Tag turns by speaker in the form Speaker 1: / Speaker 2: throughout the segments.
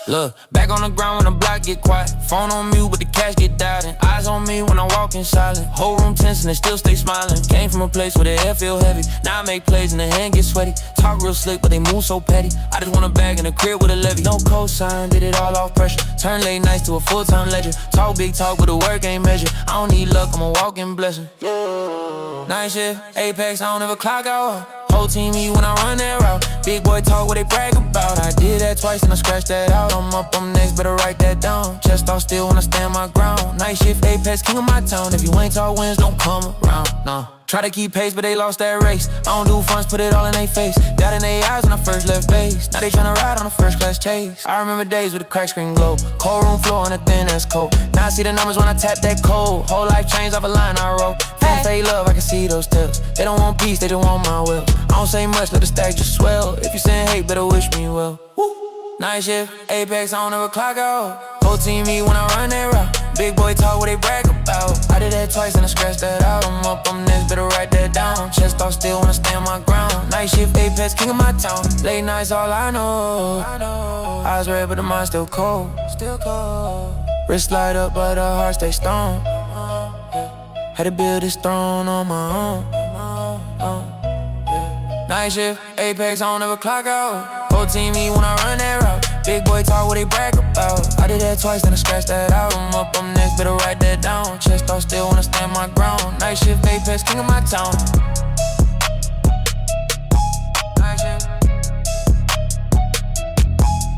Speaker 1: Look, back on the ground when the block get quiet. Phone on mute, but the cash get dialed in. Eyes on me when I walk in silent. Whole room tense and they still stay smiling. Came from a place where the air feel heavy. Now I make plays and the hand get sweaty. Talk real slick, but they move so petty. I just want a bag in a crib with a levy. No cosign, did it all off pressure. Turn late nights to a full-time ledger. Talk big talk, but the work ain't measured. I don't need luck, I'm a walking blessing. Night shift, Apex, I don't ever clock out. Whole team eat when I run that route. Big boy talk what they brag about. I did that twice and I scratched that out. I'm up, I'm next, better write that down. Chest off still when I stand my ground. Night shift, Apex, king of my town. If you ain't tall wins, don't come around, no. Try to keep pace, but they lost that race. I don't do fronts, put it all in their face. Doubt in their eyes when I first left base. Now they tryna ride on a first class chase. I remember days with the crack screen glow. Cold room floor on a thin ass coat. Now I see the numbers when I tap that code. Whole life changed off a line I wrote. Fans say love, I can see those tips. They don't want peace, they just want my will. I don't say much, let the stack just swell. If you saying hate, better wish me well. Night shift, Apex, I don't ever clock out. Whole team eat when I run that route. Big boy talk what they brag about. I did that twice and I scratched that out. I'm up, I'm next, better write that down. Chest off still when I stand my ground. Night shift, Apex, king of my town. Late nights all I know. Eyes red but the mind still cold. Wrist light up but the heart stay stone. Had to build this throne on my own. Night shift, Apex, I don't ever clock out. Whole team eat when I run that route. Big boy talk what they brag about. I did that twice, then I scratched that out. I'm up, I'm next, better write that down. Chest off still when I stand my ground. Night shift, Apex, king of my town. Night shift,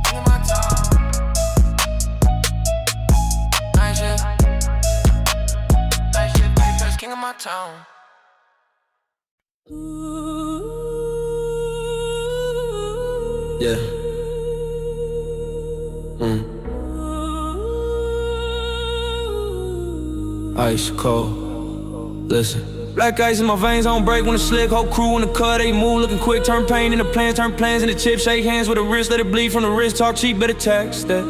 Speaker 1: king of my town. Night shift, Apex, king of my town. Yeah. Ice cold. Listen. Black ice in my veins, I don't break when it's slick. Whole crew in the car, they move looking quick. Turn pain into plans, turn plans into chips. Shake hands with a wrist, let it bleed from the wrist. Talk cheap, better tax that.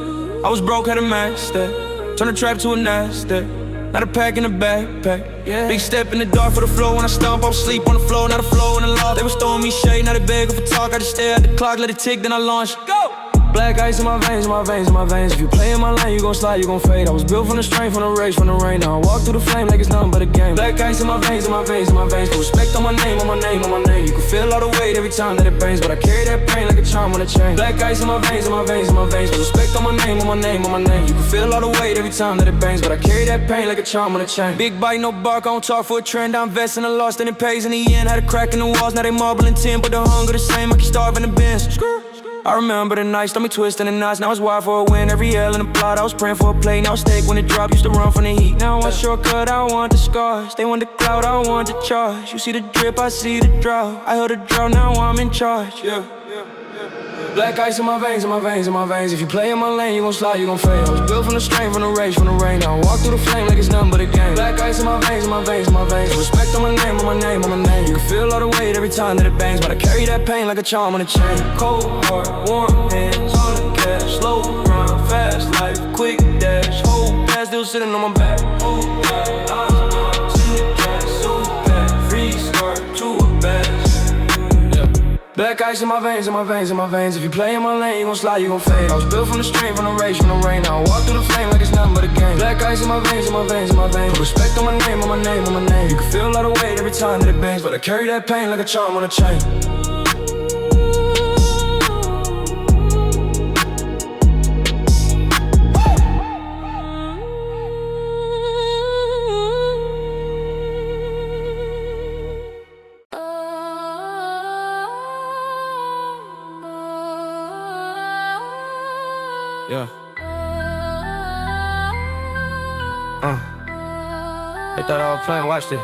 Speaker 1: I was broke, had a max that. Turn the trap to a Nasdaq. Not a pack in a backpack. Yeah. Big step in the dark for the flow. When I stomp, I'll sleep on the floor. Not a flow in the loft. They was throwing me shade, now they begging for talk. I just stare at the clock, let it tick, then I launch. Go! Black ice in my veins, in my veins, in my veins. If you play in my lane, you gon' slide, you gon' fade. I was built from the strength, from the rage, from the rain. Now I walk through the flame like it's nothing but a game. Black ice in my veins, in my veins, in my veins. Put respect on my name, on my name, on my name. You can feel all the weight every time that it bangs, but I carry that pain like a charm on a chain. Black ice in my veins, in my veins, in my veins. Put respect on my name, on my name, on my name. You can feel all the weight every time that it bangs, but I carry that pain like a charm on a chain. Big bite, no bark, I don't talk for a trend. I invest in the lost and it pays in the end. Had a crack in the walls, now they marble and tin. But the hunger the same, I keep starving the bins. I remember the nights, stomach twisting the knots. Now it's wild for a win, every L in the plot. I was praying for a play, now steak when it dropped. Used to run from the heat, now I shortcut, I want the scars. They want the cloud, I want the charge. You see the drip, I see the drought. I heard the drought, now I'm in charge. Yeah. Black ice in my veins, in my veins, in my veins. If you play in my lane, you gon' slide, you gon' fade. I was built from the strength, from the rage, from the rain. Now I walk through the flame like it's nothing but a game. Black ice in my veins, in my veins, in my veins. Respect on my name, on my name, on my name. You can feel all the weight every time that it bangs, but I carry that pain like a charm on a chain. Cold heart, warm hands, on the gas. Slow run, fast life, quick dash. Whole pass still sitting on my back. Oh, yeah, in the gas, so bad. Free start to a bash. Black ice in my veins, in my veins, in my veins. If you play in my lane, you gon' slide, you gon' fade. I was built from the strength, from the rage, from the rain. Now I walk through the flame like it's nothing but a game. Black ice in my veins, in my veins, in my veins. Put respect on my name, on my name, on my name. You can feel all the weight every time that it bangs, but I carry that pain like a charm on a chain. Yeah. They thought I was playing, watch this.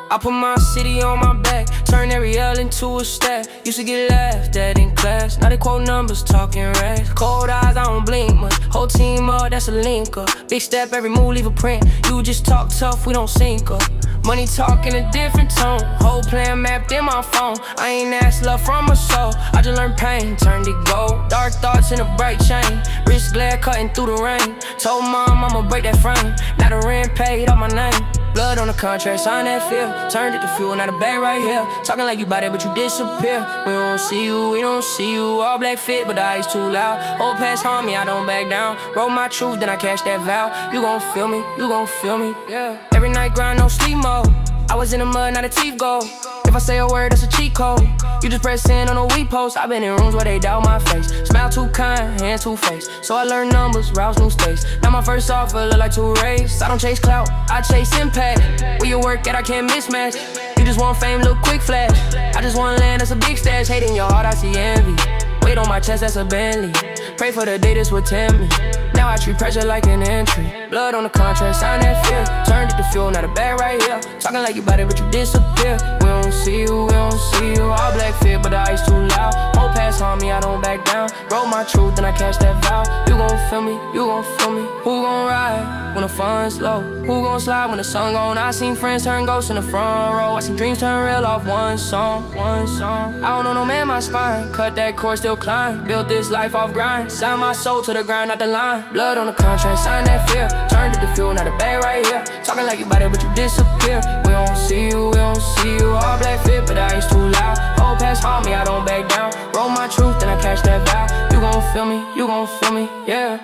Speaker 1: I put my city on my back, turn every L into a stat. Used to get laughed at in class, now they quote numbers, talking racks. Cold eyes, I don't blink much. Whole
Speaker 2: Whole team up, that's a link up. Big step, every move leave a print. You just talk tough, we don't sync up. Money talk in a different tone. Whole plan mapped in my phone. I ain't asked love from a soul. I just learned pain, turned it gold. Dark thoughts in a bright chain. Wrist glare cutting through the rain. Told mom I'ma break that frame. Now the rent paid off my name. Blood on the contract, sign that feel. Turned it to fuel, now the bag right here. Talking like you bout it, but you disappear. We don't see you, we don't see you. All black fit, but the ice too loud. Whole pass on me, I don't back down. Roll my truth, then I cash that vow. You gon' feel me, you gon' feel me, yeah. Every night grind, no sleep mode. I was in the mud, now the teeth go. If I say a word, that's a cheat code. You just press in on a weed post. I've been in rooms where they doubt my face. Smile too kind, hand too faced. So I learn numbers, rouse new states. Now my first offer look like 2 rays. I don't chase clout, I chase impact. Where you work at, I can't mismatch. You just want fame, look quick flash. I just want land, that's a big stash. Hate in your heart, I see envy. Weight on my chest, that's a Bentley. Pray for the day this would tempt me. Now I treat pressure like an entry. Blood on the contract, sign that fear. Turned it to fuel, now the bag right here. Talking like you bout it, but you disappear. We don't see you, we don't see you. All black fit, but the ice too loud. Whole pass on me, I don't back down. Roll my truth, then I cash that vow. You gon' feel me, you gon' feel me. Who gon' ride when the fun's low? Who gon' slide when the sun gone? I seen friends turn ghosts in the front row. I seen dreams turn real off one song, one song. I don't know no man, my spine. Cut that cord, still climb. Built this life off grind. Sign my soul to the grind, not the line. Blood on the contract, sign that fear. Turned it to fuel, now the bag right here. Talking like you bout it, but you disappear. We don't see you, we don't see you. All black fit, but the ice too loud. Whole pass on me, I don't back down. Roll my truth, then I cash that vow. You gon' feel me, you gon' feel me, yeah.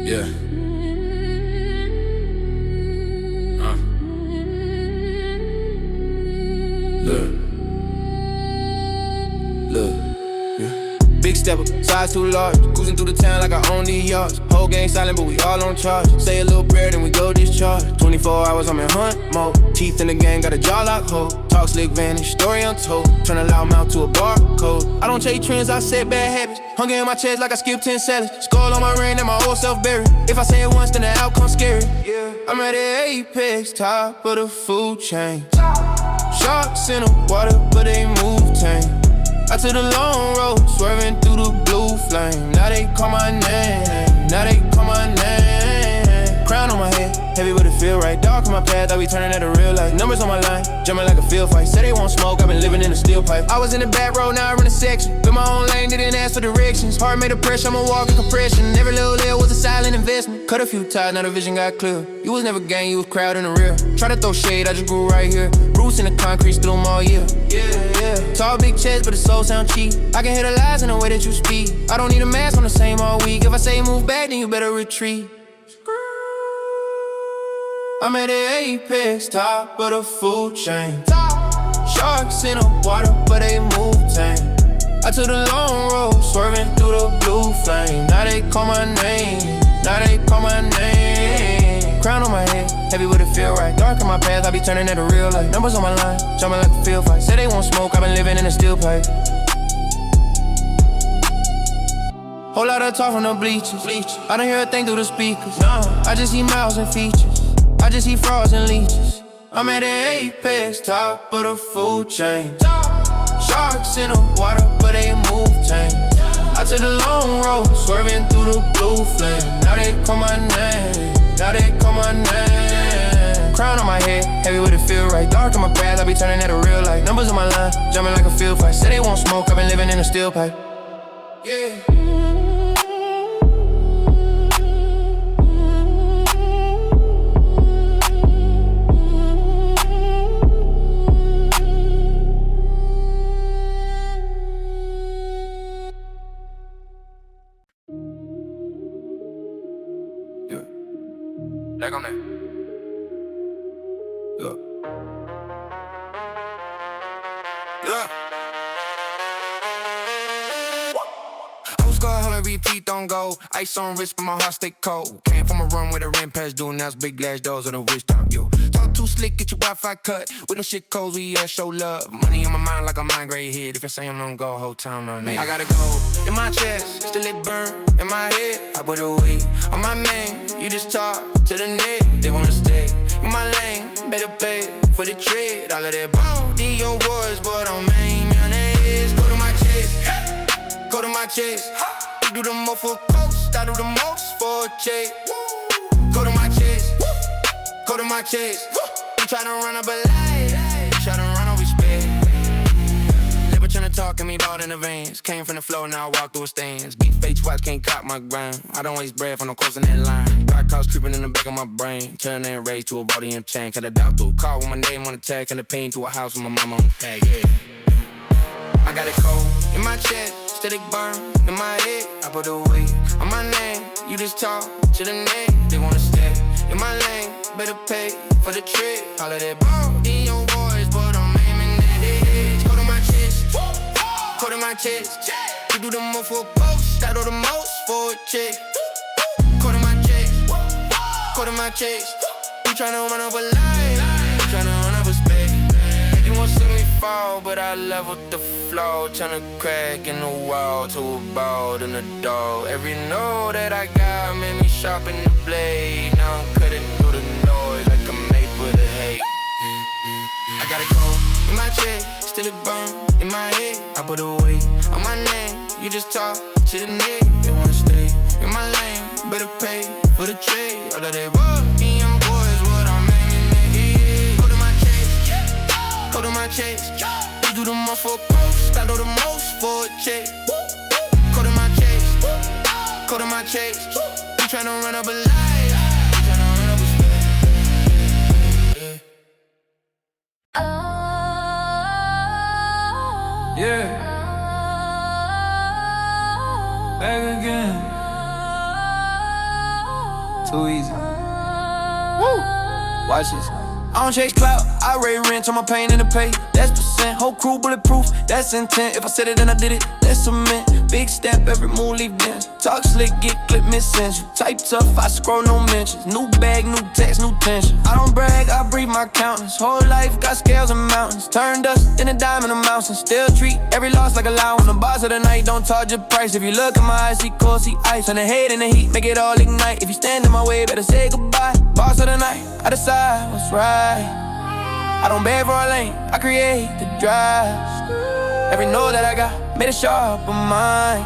Speaker 1: Yeah. Look, yeah. Big stepper, size too large. Cruising through the town like I own these yards. Whole gang silent, but we all on charge. Say a little prayer, then we go discharge. 24 hours, I'm in hunt mode. Teeth in the game, got a jaw lock hold. Talk slick vanish, story untold. Turn a loud mouth to a barcode. I don't chase trends, I set bad habits. Hunger in my chest like I skipped 10 salads. Skull on my ring and my old self buried. If I say it once, then the outcome's scary. Yeah, I'm at the apex, top of the food chain. Sharks in the water, but they move tame. I took the long road, swerving through the blue flame. Now they call my name, now they call my name. Crown on my head, heavy but it feel right. Dark in my path, I be turning at a real light. Numbers on my line, jumping like a field fight. Say they won't smoke, I've been living in a steel pipe. I was in the back road, now I run a section. Built my own lane, didn't ask for directions. Heart made a pressure, I'ma walk in compression. Every little layer was a silent investment. Cut a few ties, now the vision got clear. You was never gang, you was crowd in the rear. Try to throw shade, I just grew right here. Roots in the concrete, still them all year. Yeah. Tall big chest, but the soul sound cheap. I can hear the lies in the way that you speak. I don't need a mask on the same all week. If I say move back, then you better retreat. I'm at the apex, top of the food chain. Sharks in the water, but they move tame. I took the long road, swerving through the blue flame. Now they call my name, now they call my name. Crown on my head, heavy but it feel right. Dark in my path, I be turning at a real light. Numbers on my line, jumping like a field fight. Say they won't smoke, I've been living in a steel pipe. Whole lot of talk from the bleachers. I don't hear a thing through the speakers. I just see mouths and features. I just see frauds and leeches. I'm at the apex, top of the food chain. Sharks in the water, but they move tame. I took the long road, swerving through the blue flame. Now they call my name, now they call my name. Crown on my head, heavy with it feel right. Dark in my path, I be turning at a real light. Numbers on my line, jumping like a field fight. Say they won't smoke, I've been living in a steel pipe. Yeah. Like on that. Yeah. Old school, hold and repeat, don't go. Ice on wrist, but my heart stay cold. Came from a run with a rim pass, doing now big glass doors on the wrist top, yo. Talk too slick, get your Wi-Fi cut. With no shit codes, we show love. Money on my mind like a migraine hit. If you say I'm gonna go, whole time on me. I gotta go in my chest, still it burn in my head. I put a weight on my man. you just talk to the nigga, they wanna stay in my lane, better pay for the trade. All of that ball, these young boys, but I'm main mayonnaise. Go to my chest, go to my chest. You do the most for a post, I do the most for a check. Go to my chest, go to my chest. You tryna run up a light, tryna run up respect. Never tryna talk to me about in advance. Came from the floor, now I walk through a stands. Beat face watch, can't cop my grind. I don't waste breath, I'm no crossing that line. Dark clouds creeping in the back of my brain. Turn that rage to a body and chain. Cut a doubt through a car with my name on the tag. And the pain to a house with my mama on the tag, yeah. I got it cold in my chest, steady burn in my head. I put a weight on my name. You just talk to the neck, they wanna stay in my lane, better pay for the trip. All of that ball, these young boys, but I'm aiming at their heads. Go to my chest, go to my chest. You do the most for a post, I do the most for a check. Go to my chest, go to my chest. You tryna run up a line, you tryna run up a space. You won't see me fall, but I leveled the floor. Tryna crack in the wall to a ball in the door. Every note that I got made me sharpen the blade. Now I'm cutting through the noise like I'm made for the hate. I got it cold in my chest, still it burn in my head. I put a weight on my name, you just talk to the neck. They wanna stay in my lane, better pay for the trade. All of that work, me young boys, what I'm aiming at. Go to my chest, go to my chest. You do the most for a post, I do the most for a check. Go to my chest, go to my chest. You tryna run up a line, you tryna run up a space. Yeah. Back again. Too easy. Woo. Watch this. I don't chase clout, I raise rent on my pain in the pay. That's percent, whole crew bulletproof, that's intent. If I said it then I did it, that's cement. Big step, every move leave dents. Talk slick, get clip, miss-sense. Type tough, I scroll no mentions. New bag, new text, new tension. I don't brag, I breathe my countenance. Whole life got scales and mountains. Turn dust in a diamond and mountain. Still treat every loss like a allowance. The boss of the night, don't charge a price. If you look in my eyes, see cold, see ice. And the hate and the heat, make it all ignite. If you stand in my way, better say goodbye. Boss of the night, I decide what's right. I don't beg for a lane, I create the drive. Every note that I got, made it sharp of mine.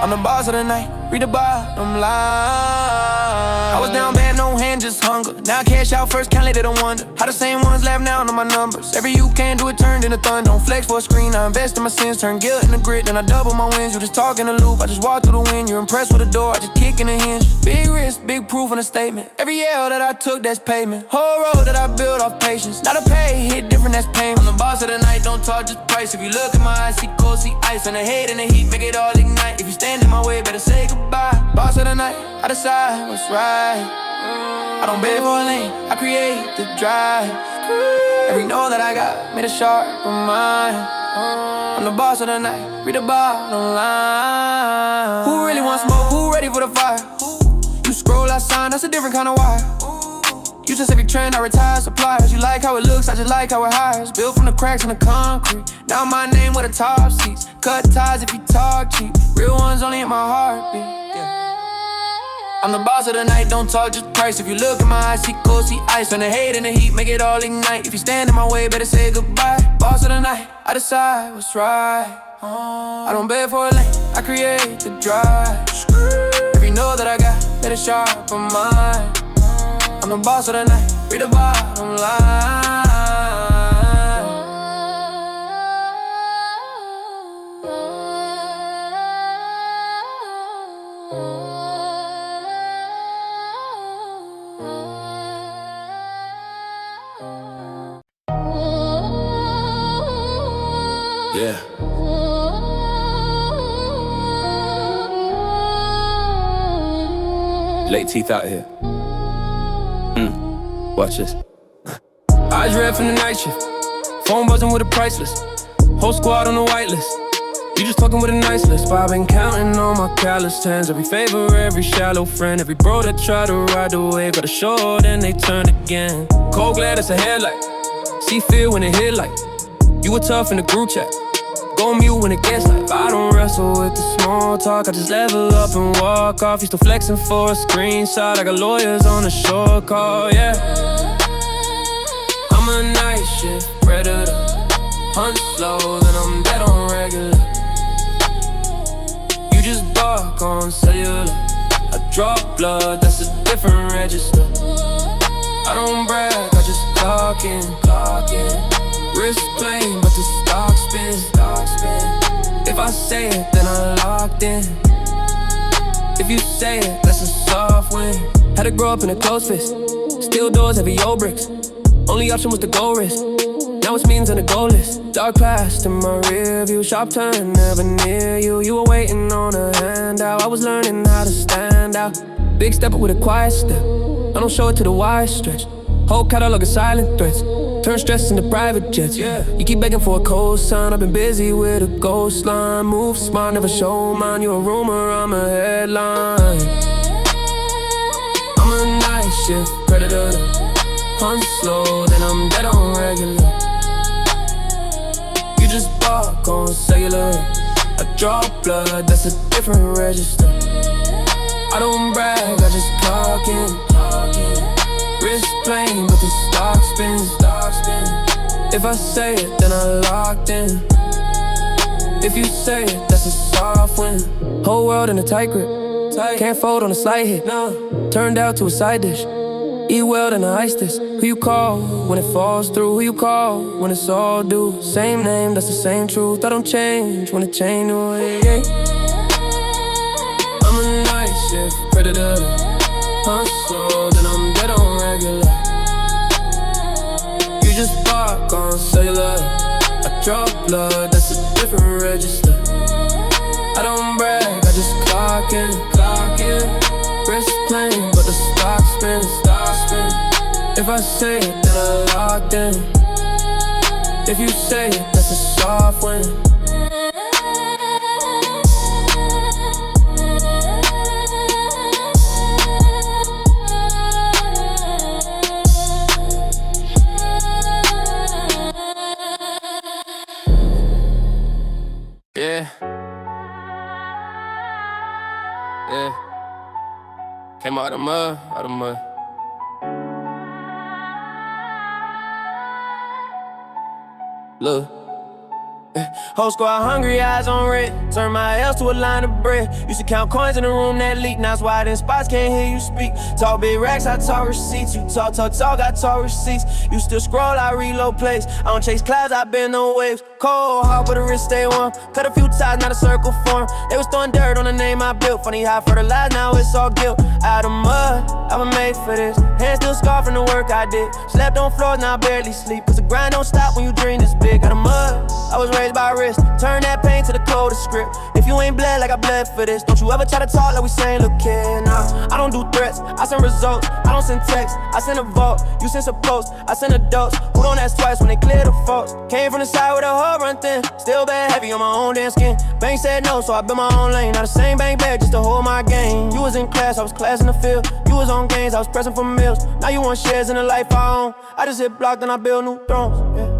Speaker 1: I'm the boss of the night, read the bottom line. I was down bad, no hand, just hunger. Now I cash out first, can't let it wonder how the same ones laugh now on my numbers. Every you can do it turned into thunder. Don't flex for a screen, I invest in my sins. Turn guilt into grit, then I double my wins. You just talk in the loop, I just walk through the wind. You're impressed with the door, I just kick in the hinge. Big risk, big proof in a statement. Every L that I took, that's payment. Whole road that I built off patience. Not a pay, hit different, that's payment. I'm the boss of the night, don't charge the price. If you look in my eyes, see cold, see ice. And the hate and the heat, make it all ignite. If you stand in my way, better say goodbye. Boss of the night, I decide what's right. I don't beg for a lane, I create the drive. Every note that I got, made a sharp of mine. I'm the boss of the night, read the bottom line. Who really wants smoke, who ready for the fire? You scroll, I sign, that's a different kind of wire. You just every trend, I retire suppliers. You like how it looks, I just like how it hires. Built from the cracks in the concrete. Now my name with the top seats. Cut ties if you talk cheap. Real ones only in my heartbeat. I'm the boss of the night, don't talk just price. If you look in my eyes, see cold, see ice. When the hate and the heat, make it all ignite. If you stand in my way, better say goodbye. Boss of the night, I decide what's right. I don't beg for a lane, I create the drive. Every note that I got, let it sharp on mine. I'm the boss of the night, read the bottom line. Yeah. Late teeth out here. Watch this. Eyes red from the night shift. Phone buzzing with a priceless. Whole squad on the white list. You just talking with a nice list. But I've been counting on my callous tens. Every favor, every shallow friend. Every bro that try to ride the wave. Got a show, then they turn again. Cold glad it's a headlight. See fear when it hit like. You were tough in the group chat.
Speaker 2: Go mute when it gets like I don't wrestle with the small talk. I just level up and walk off. You still flexing for a screenshot. I got lawyers on the short call, yeah. I'm a night shift predator. Hunt slow, then I'm dead on regular. You just bark on cellular. I draw blood, that's a different register. I don't brag, I just clock in. Wrist playing, but the stock spin. If I say it, then I'm locked in. If you say it, that's a soft win. Had to grow up in a closed fist. Steel doors, heavy old bricks. Only option was to go risk. Now it's means on the goal list. Dark past in my rear view. Sharp turn, never near you. You were waiting on a handout. I was learning how to stand out. Big stepper with a quiet step. I don't show it to the wide stretch. Whole catalog of silent threats. Turn stress into private jets. You keep begging for a cosign. I've been busy with a ghost line. Move smart, never show mine. You a rumor, I'm a headline. I'm a night shift predator. Hunt slow, then I'm dead on regular. You just bark on cellular. I draw blood, that's a different register. I don't brag, I just clock in. Wrist playing, but the stock spins. If I say it, then I'm locked in. If you say it, that's a soft win. Whole world in a tight grip. Can't fold on a slight hit. Turned out to a side dish. Eat well, then I ice this. Who you call when it falls through? Who you call when it's all due? Same name, that's the same truth. I don't change when it change away. I'm a night shift predator. Hustle, then I'm dead on regular. You just bark on cellular. I draw blood, that's a different register. I don't brag, I just clock in. Wrist playing, but the stock spin. If I say it, then I'm locked in. If you say it, that's a soft win. Yeah. Came out of the mud. Look. Whole squad hungry, eyes on red. Turn my L's to a line of bread. Used to count coins in the room that leak. Now it's wide in spots, can't hear you speak. Talk big racks, I talk receipts. You talk, I talk receipts. You still scroll, I reload plays. I don't chase clouds, I bend on waves. Cold, hard, but the wrist stay warm. Cut a few ties, not a circle form. They was throwing dirt on the name I built. Funny how I fertilized, now it's all guilt. Out of mud, I was made for this. Hands still scarred from the work I did. Slept on floors, now I barely sleep. Cause the grind don't stop when you dream this big. Out of mud, I was raised by risk. Turn that pain to the coldest script. If you ain't bled like I bled for this, don't you ever try to talk like we saying, look kid, nah. I don't do threats, I send results. I don't send texts, I send a vote. You send a post, I send adults. Who don't ask twice when they clear the faults. Came from the side with a hoe run thin. Still bad heavy on my own damn skin. Bank said no, so I built my own lane. Now the same bank bag just to hold my game. You was in class, I was class in the field. You was on games, I was pressing for meals. Now you want shares in the life I own. I just hit block, then I build new thrones, yeah.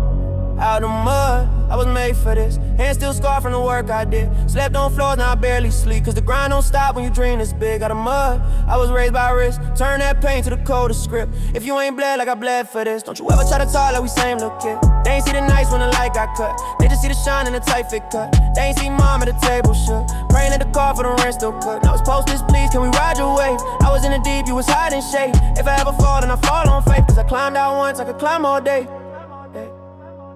Speaker 2: Out the mud, I was made for this. Hands still scarred from the work I did. Slept on floors, now I barely sleep. Cause the grind don't stop when you dream this big. Out of mud, I was raised by risk. Turn that pain to the coldest script. If you ain't bled like I bled for this, don't you ever try to talk like we same little kid. They ain't see the nights when the light got cut. They just see the shine in the tight fit cut. They ain't see mom at the table shook. Praying at the car for the rent still cut. Now it's post this, please, can we ride your wave? I was in the deep, you was hiding shade. If I ever fall, then I fall on faith. Cause I climbed out once, I could climb all day.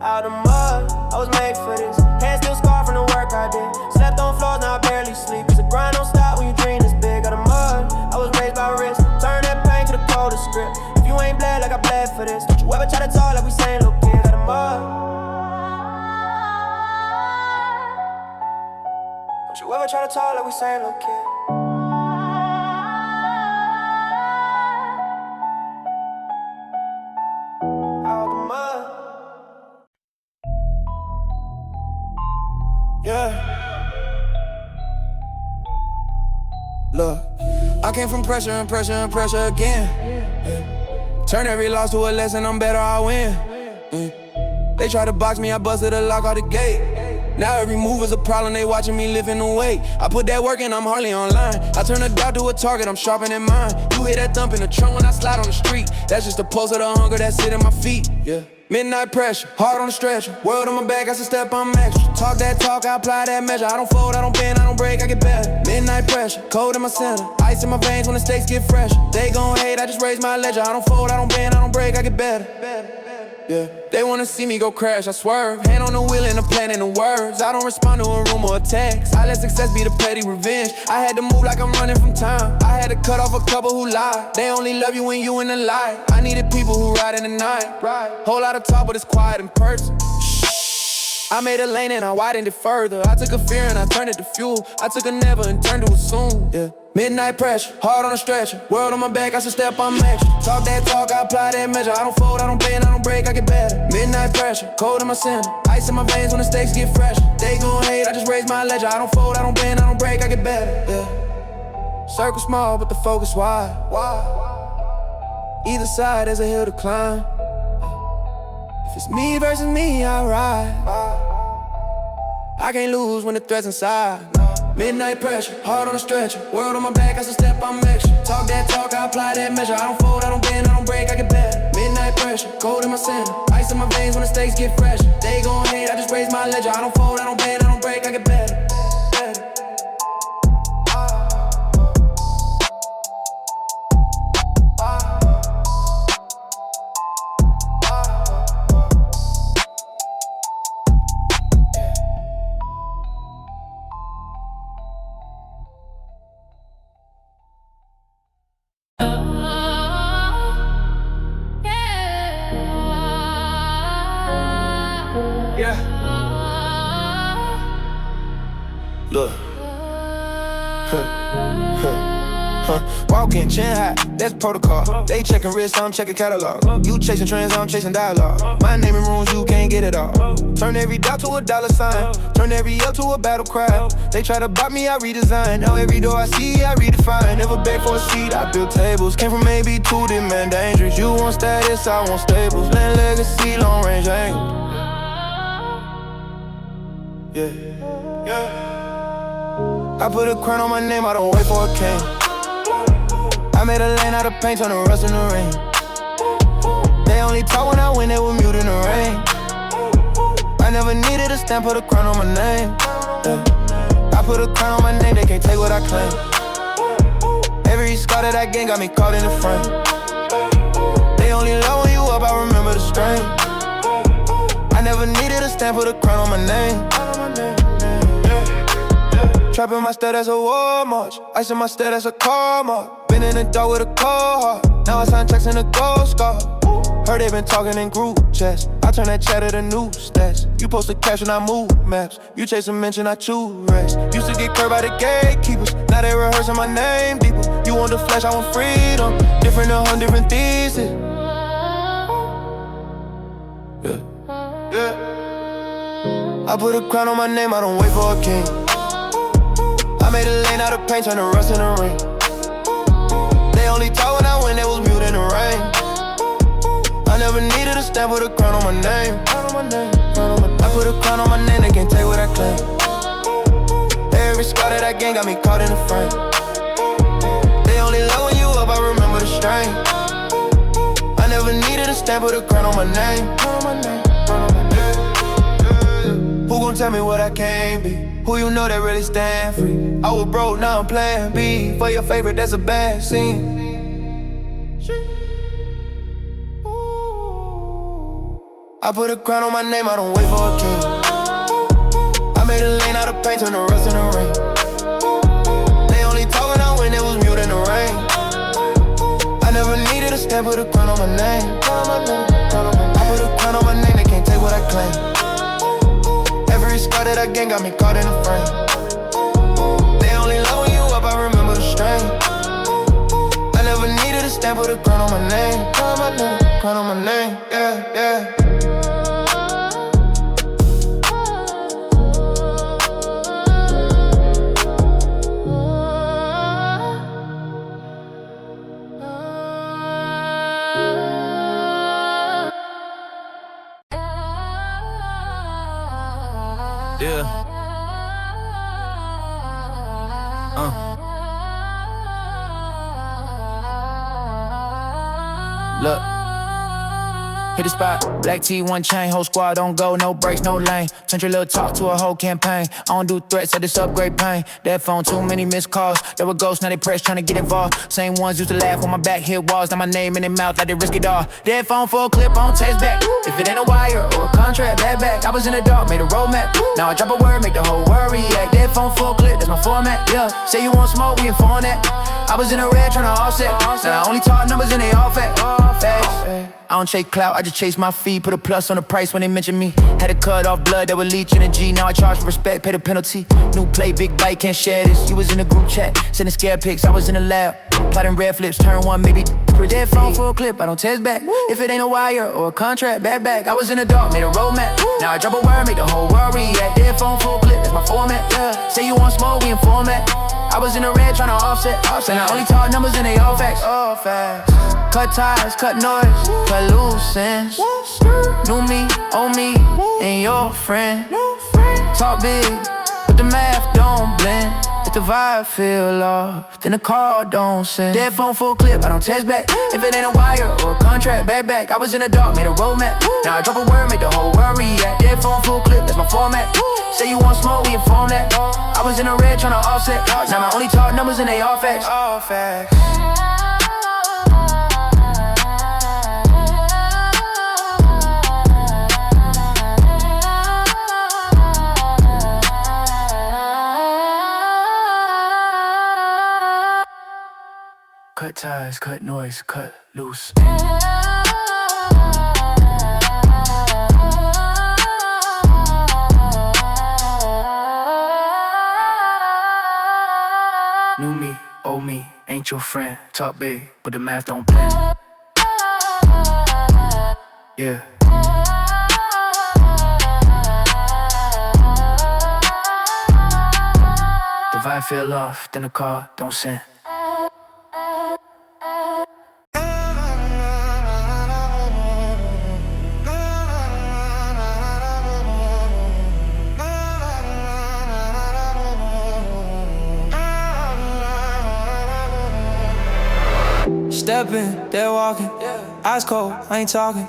Speaker 2: Out of mud, I was made for this. Hands still scarred from the work I did. Slept on floors, now I barely sleep. Cause the grind don't stop when you dream this big. Out of mud, I was raised by risk. Turn that pain to the coldest script. If you ain't bled like I bled for this, don't you ever try to talk like we saying little kids. Out of mud, don't you ever try to talk like we saying little kids. Yeah. Look, I came from pressure and pressure and pressure again. Yeah. Turn every loss to a lesson, I'm better, I win. They try to box me, I busted a lock out the gate.
Speaker 1: Now every move is a problem, they watching me living away. I put that work in, I'm hardly online. I turn a dot to a target, I'm sharper than mine. You hear that thump in the trunk when I slide on the street. That's just the pulse of the hunger that's sitting my feet, yeah. Midnight pressure, hard on the stretcher. World on my back, I should step, I'm extra. Talk that talk, I apply that measure. I don't fold, I don't bend, I don't break, I get better. Midnight pressure, cold in my center. Ice in my veins when the stakes get fresher. They gon' hate, I just raise my ledger. I don't fold, I don't bend, I don't break, I get better. Yeah, they wanna see me go crash, I swerve. Hand on the wheel and the plan in the words. I don't respond to a rumor or text. I let success be the petty revenge. I had to move like I'm running from time. I had to cut off a couple who lied. They only love you when you in the light. I needed people who ride in the night. Whole lot of talk, but it's quiet in person. I made a lane and I widened it further. I took a fear and I turned it to fuel. I took a never and turned to assume, yeah. Midnight pressure, hard on the stretcher. World on my back, I should step, I'm extra. Talk that talk, I apply that measure. I don't fold, I don't bend, I don't break, I get better. Midnight pressure, cold in my center. Ice in my veins when the stakes get fresher. They gon' hate, I just raise my ledger. I don't fold, I don't bend, I don't break, I get better, yeah. Circle small, but the focus wide. Either side, there's a hill to climb. If it's me versus me, I ride. I can't lose when the threat's inside. Midnight pressure, hard on the stretcher. World on my back, I should step, I'm extra. Talk that talk, I apply that measure. I don't fold, I don't bend, I don't break, I get better. Midnight pressure, cold in my center. Ice in my veins when the stakes get fresher. They gon' hate, I just raise my ledger. I don't fold, I don't bend, I don't break, I get better.
Speaker 3: Look, walking chin high, that's protocol. They checking wrists, I'm checking catalog. You chasing trends, I'm chasing dialogue. My name in rooms, you can't get it all. Turn every dot to a dollar sign, turn every L to a battle cry. They try to bop me, I redesign. Now every door I see, I redefine. Never beg for a seat, I build tables. Came from AB to the man dangerous. You want status, I want stables. Land legacy, long range angle. Yeah. I put a crown on my name, I don't wait for a king. I made a lane out of paint, turn the rust in the rain. They only talk when I win, they were mute in the rain. I never needed a stamp, put a crown on my name. I put a crown on my name, they can't take what I claim. Every scar that I gain got me caught in the frame. They only love when you up, I remember the strain. I never needed a stamp, put a crown on my name. Trapping my stat as a war march. Ice in my stat as a car mark. Been in the dark with a cold heart. Now I sign checks in a gold scar. Heard they been talking in group chats. I turn that chat to new stats. You post the cash when I move maps. You chase a mention, I choose rest. Used to get curved by the gatekeepers. Now they rehearsing my name deeper. You want the flesh, I want freedom. Different 100 different theses. Yeah. I put a crown on my name, I don't wait for a king. I made a lane out of paint, turn the rust in the rain. They only talk when I win, they was mute in the rain. I never needed a stamp with a crown on my name. I put a crown on my name, they can't take what I claim. Every scar that I gain got me caught in the frame. They only love when you up, I remember the strain. I never needed a stamp with a crown on my name. Who gon' tell me what I can't be? Who you know that really stand free? I was broke, now I'm playing B. For your favorite, that's a bad scene. I put a crown on my name, I don't wait for a king. I made a lane out of paint, turn the rust in the rain. They only talk when I win, they was mute in the rain. I never needed a stamp, put a crown on my name. I put a crown on my name, they can't take what I claim. Every scar that I gain got me caught in the frame. They only love when you up, I remember the strain. I never needed a stamp, put a crown on my name. Crown on my name, yeah.
Speaker 1: Yeah.
Speaker 3: Look. Hit the spot, black tee, one chain, whole squad don't go, no brakes, no lane. Turn your little talk to a whole campaign. I don't do threats, I just upgrade pain. That phone, too many missed calls. There were ghosts, now they press, trying to get involved. Same ones used to laugh when my back hit walls. Now my name in their mouth like they risk it all. Dead phone for a clip, I don't text back. If it ain't a wire or a contract, bad back. I was in the dark, made a roadmap. Now I drop a word, make the whole world react. Dead phone for a clip, that's my format, yeah. Say you want smoke, we inform that. I was in the red trying to offset. Now I only talk numbers and they all fact. I don't chase clout, I just chase my fee. Put a plus on the price when they mention me. Had to cut off blood that would leech in a G. Now I charge for respect, pay the penalty. New play, big bite, can't share this. You was in the group chat, sending scare pics. I was in the lab, plotting red flips, turn one, maybe. Dead phone for a clip, I don't text back. If it ain't a wire or a contract, bad back. I was in the dark, made a roadmap. Now I drop a word, make the whole world react. Dead phone for a clip, that's my format, yeah. Say you want smoke, we inform that. I was in the red trying to offset. And I only talk numbers and they all facts. All facts. Cut ties, cut noise, cut loose ends. New me, old me, and your friend. Talk big, but the math don't blend. If the vibe feel off, then the call don't send. Dead phone full clip, I don't text back. If it ain't a wire or a contract, bad back. I was in the dark, made a roadmap. Now I drop a word, make the whole world react. Dead phone full clip, that's my format. Say you want smoke, we inform that. I was in the red tryna offset. Now I only talk numbers and they all facts. All facts. Cut ties, cut noise, cut loose. New me, old me, ain't your friend. Talk big, but the math don't play. Yeah. The vibe feel off, then the call don't send.
Speaker 1: Stepping, they're walking, eyes cold, I ain't talking.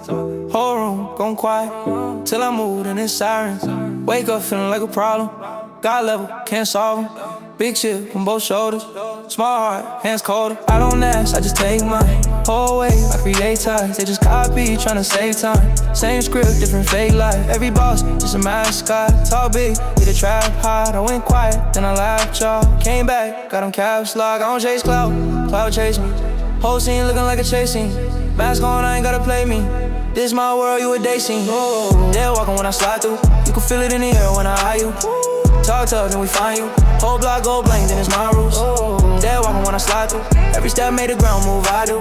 Speaker 1: Whole room gone quiet, till I move and it's sirens. Wake up feeling like a problem, God level, can't solve them. Big shit on both shoulders, small heart, hands colder. I don't ask, I just take mine. Whole way, I create ties, they just copy, tryna save time. Same script, different fake life. Every boss, just a mascot. Talk big, hit a trap hard. I went quiet, then I laughed, y'all. Came back, got on caps lock. I don't chase cloud chase me. Whole scene looking like a chase scene. Mask on, I ain't gotta play me. This my world, you a day scene. They're walking when I slide through. You can feel it in the air when I eye you. Talk tough, then we find you. Whole block go blank, then it's my rules. They're walking when I slide through. Every step made the ground move, I do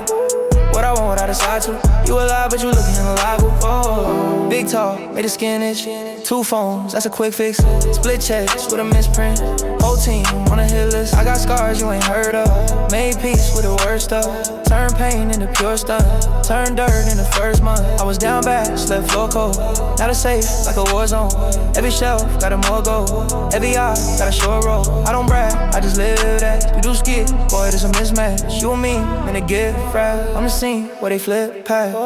Speaker 1: what I want, what I decide to. You alive, but you looking alive. Oh, big talk, made the skin itch. 2 phones, that's a quick fix. Split checks with a misprint. Whole team on a hit list. I got scars you ain't heard of. Made peace with the worst stuff. Turn pain into pure stuff. Turn dirt in the first month. I was down bad, slept floor cold. Now it's safe, like a war zone. Every shelf got a more gold. Every eye got a short roll. I don't brag, I just live that. You do skit, boy, there's a mismatch. You and me, man, it get fried. I'm the scene where they flip past.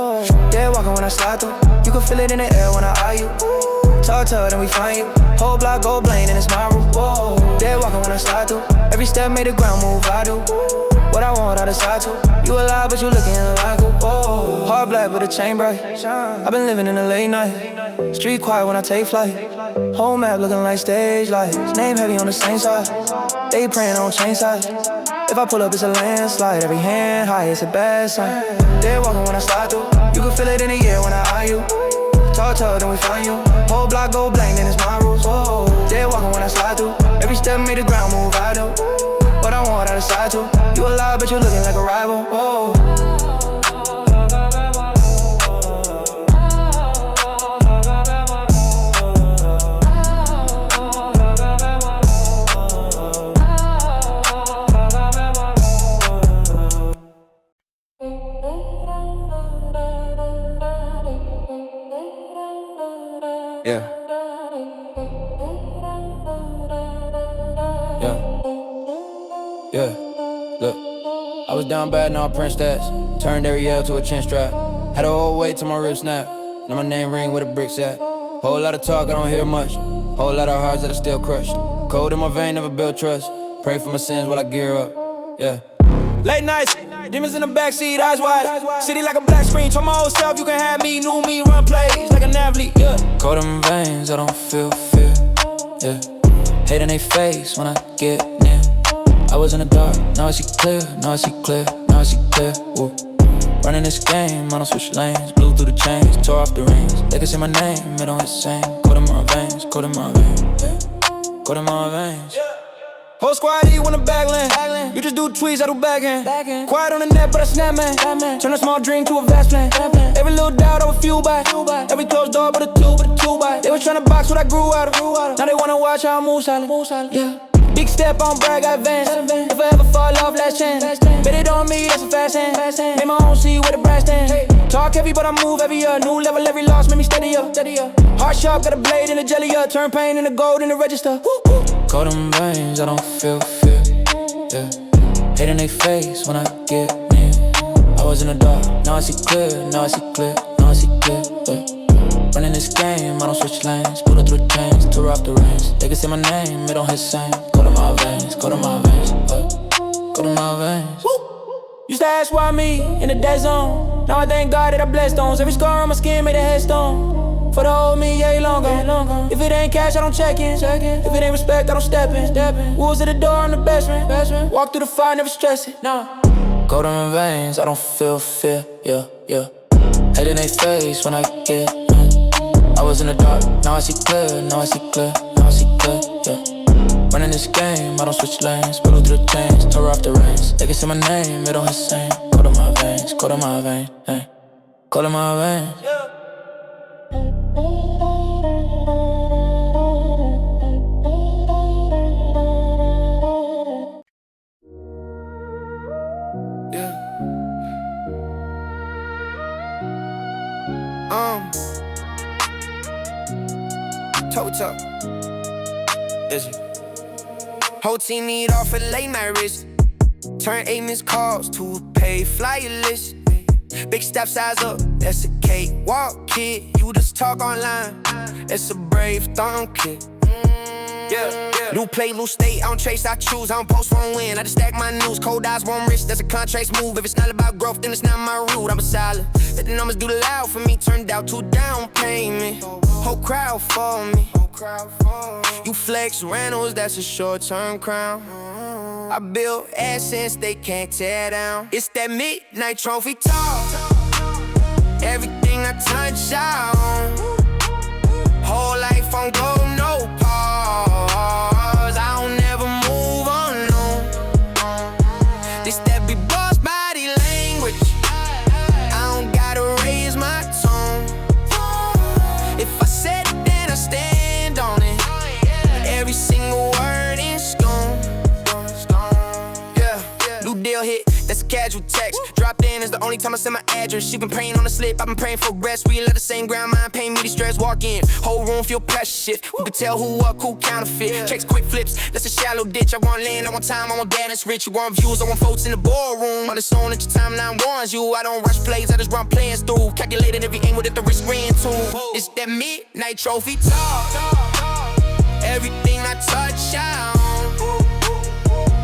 Speaker 1: Yeah, walking when I slide through. You can feel it in the air when I eye you. Talk to her, then we find you. Whole block go blank, and it's my roof. Whoa, dead walking when I slide through. Every step made the ground move, I do what I want, I decide to. You alive, but you looking like a whoa. Hard black with a chain bright. I've been living in the late night. Street quiet when I take flight. Whole map looking like stage lights. Name heavy on the same side. They praying on chain sides. If I pull up, it's a landslide. Every hand high, it's a bad sign. Dead walking when I slide through. You can feel it in the air when I eye you. Talk to her, then we find you. Whole block go blank, then it's my rules. Whoa, dead walking when I slide through. Every step made the ground move, I do what I want, I decide to. You alive, but you looking like a rival. Whoa. Yeah. Yeah, look, I was down bad, now I print stats. Turned every L to a chin strap. Had a whole weight till my rib snap. Now my name ring where the bricks at. Whole lot of talk, I don't hear much. Whole lot of hearts that are still crushed. Cold in my vein, never build trust. Pray for my sins while I gear up, yeah. Late nights, demons in the backseat, eyes wide. City like a black screen, told my old self you can have me. New me, run plays like an athlete, yeah. Cold in my veins, I don't feel fear, yeah. Hate in they face when I get near. I was in the dark, now I see clear, now I see clear, now I see clear, woo. Running this game, I don't switch lanes. Blew through the chains, tore off the rings. They can say my name, it don't hit same. Cold in my veins, cold in my veins, yeah. Cold in my veins, yeah. Whole squad E when the backland. You just do tweets, I do backhand. Quiet on the net, but I snap, man. Turn a small dream to a vast plan. Every little doubt I was fueled by. Every closed door but a two by. They was tryna box what I grew out of. Now they wanna watch how I move silent. Yeah. Big step, I don't brag, I advance. If I ever fall off, last chance. Bet it on me, that's a fast hand. Made my own seat where the brass stand. Talk heavy, but I move heavier. New level, every loss made me steadier. Heart sharp, got a blade in the jelly up. Turn pain into gold in the register. Cold in my veins, I don't feel fear, yeah. Hate in they face when I get near. I was in the dark, now I see clear, now I see clear, now I see clear, yeah. Running this game, I don't switch lanes. Put it through the chains, tore off the rings. They can say my name, it don't hit same. Cold in my veins, cold in my veins, cold in my veins. Used to ask why me in the dead zone. Now I thank God that I blessed stones. Every scar on my skin made a headstone. For the old me, yeah, long gone. If it ain't cash, I don't check in. If it ain't respect, I don't step in. Wolves at the door, I'm the best friend. Walk through the fire, never stress it, nah. Cold in my veins, I don't feel fear, yeah. Hate in they face when I get in. I was in the dark, now I see clear, now I see clear, now I see clear, yeah. Running this game, I don't switch lanes. Blew through the chains, tore off the rings. They can say my name, it don't hit same. Cold in my veins, cold in my veins, hey. Cold in my veins, yeah.
Speaker 3: Toe top. Listen. Whole team need off a late night risk. Turn 8 missed calls to a paid flyer list. Big step size up, that's a cakewalk, kid. You just talk online, it's a brave thumb kid. Yeah. New play, new state, I don't chase, I choose. I don't post for a win, I just stack my news. Cold eyes, warm wrist, that's a contrast move. If it's not about growth, then it's not my route. I'm a solid, let the numbers do the loud for me. Turned out to down payment. Whole crowd for me. You flex rentals, that's a short-term crown. I build assets they can't tear down. It's that midnight trophy talk. Everything I touch out. Whole life on go, no pause. I don't never move on, no. This that big boss body language. I don't gotta raise my tone. If I said it, then I stand on it. Every single word is gone. New deal hit, that's a casual text. Dropped in is the only time I send my address. You been praying on the slip, I've been praying for rest. We let the same ground, mind pain, me the stress. Walk in, whole room feel pressure shit. We can tell who up, who counterfeit. Checks quick flips, that's a shallow ditch. I want land, I want time, I want balance rich. You want views, I want folks in the ballroom. On the song that your timeline warns you. I don't rush plays, I just run plans through. Calculating every angle that the risk ran to. It's that midnight trophy talk. Everything I touch out.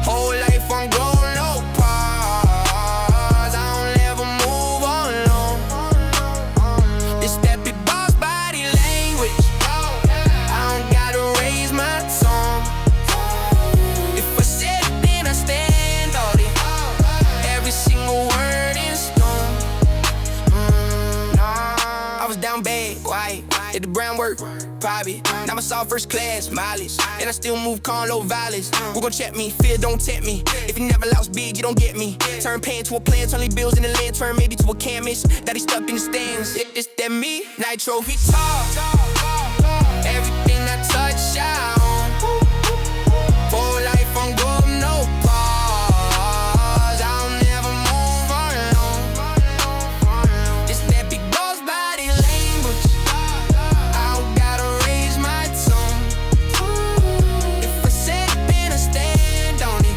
Speaker 3: Whole life on go, no pause. I don't ever move on, no. This that big boss body language. I don't gotta raise my tone. If I said it, then I stand on it. Every single word is stone. I was down bad, quiet. Did the brown work, private. Now I saw first class, mileage. And I still move calm, low violence. Who gon' check me? Fear don't tempt me. If you never lost big, you don't get me. Turn pain to a plan, turn bills in the land. Turn maybe to a canvas that he stuck in the stands. It's that midnight trophy talk. Everything I touch out. Whole life on go, no pause. I don't ever move on. It's that big boss body language. I don't gotta raise my tone. If I said it, then I stand on it.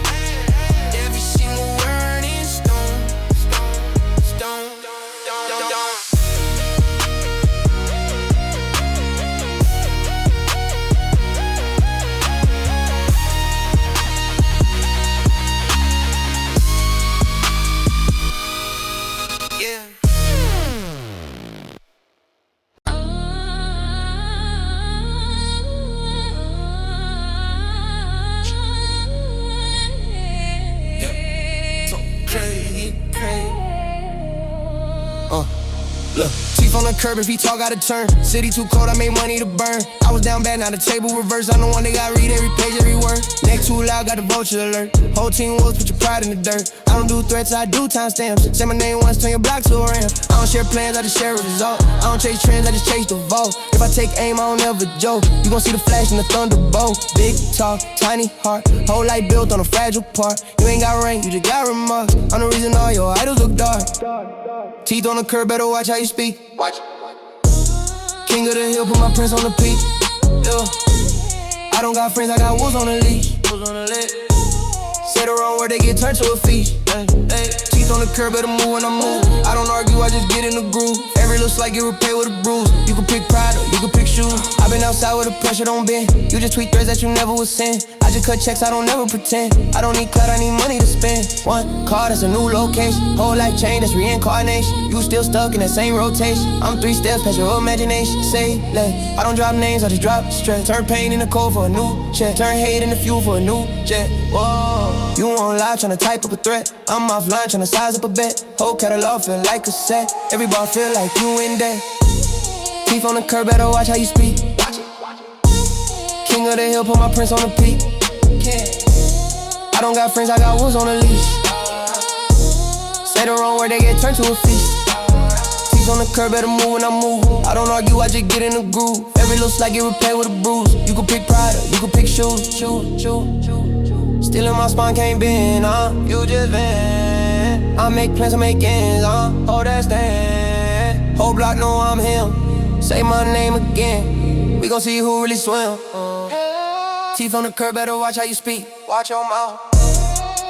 Speaker 3: Look, chief on the curb, if he talk out of turn. City too cold, I made money to burn. I was down bad, now the table reverse. I'm the one that got read every page, every word. Neck too loud, got the vulture alert. Whole team wolves, put your pride in the dirt. I don't do threats, I do timestamps. Say my name once, turn your block to a ramp. I don't share plans, I just share a result. I don't chase trends, I just chase the vote. If I take aim, I don't ever joke. You gon' see the flash and the thunderbolt. Big talk, tiny heart. Whole life built on a fragile part. You ain't got rank, you just got remarks. I'm the reason all your idols look dark. Teeth on the curb, better watch how you speak. Watch. King of the hill, put my prince on the peak. Yeah. I don't got friends, I got wolves on the leash. Say the wrong word, they get turned to a feast. Teeth on the curb, better move when I move. I don't argue, I just get in the groove. Every little slight get repaid with a bruise. You can pick pride or you can pick shoes. I been outside where the pressure don't bend. You just tweet threads that you never would send. I just cut checks, I don't never pretend. I don't need clout, I need money to spend. One car, that's a new location. Whole life change, that's reincarnation. You still stuck in that same rotation. I'm 3 steps past your imagination. Say less, I don't drop names, I just drop stress. Turn pain into cold for a new check. Turn hate into fuel for a new jet. Whoa, you on live tryna type up a threat. I'm offline tryna size up a bet. Whole catalog feel like a set. Every bar feel like you in debt. Teeth on the curb, better watch how you speak. King of the hill, put my prince on the peak. I don't got friends, I got wolves on the leash. Say the wrong word, they get turned to a feast. Teeth on the curb, better move when I move. I don't argue, I just get in the groove. Every little slight get repaid with a bruise. You can pick pride or you can pick shoes. Still in my spine, can't bend, you just vent. I make plans, I make ends, hold that stand. Whole block know I'm him. Say my name again. We gon' see who really swim. Teeth on the curb, better watch how you speak. Watch your mouth.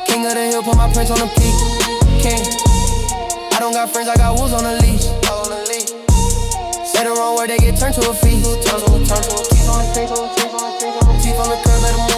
Speaker 3: King of the hill, put my prince on the peak. King. I don't got friends, I got wolves on the leash. Say the wrong word, they get turned to a feast. Teeth on the curb, better move.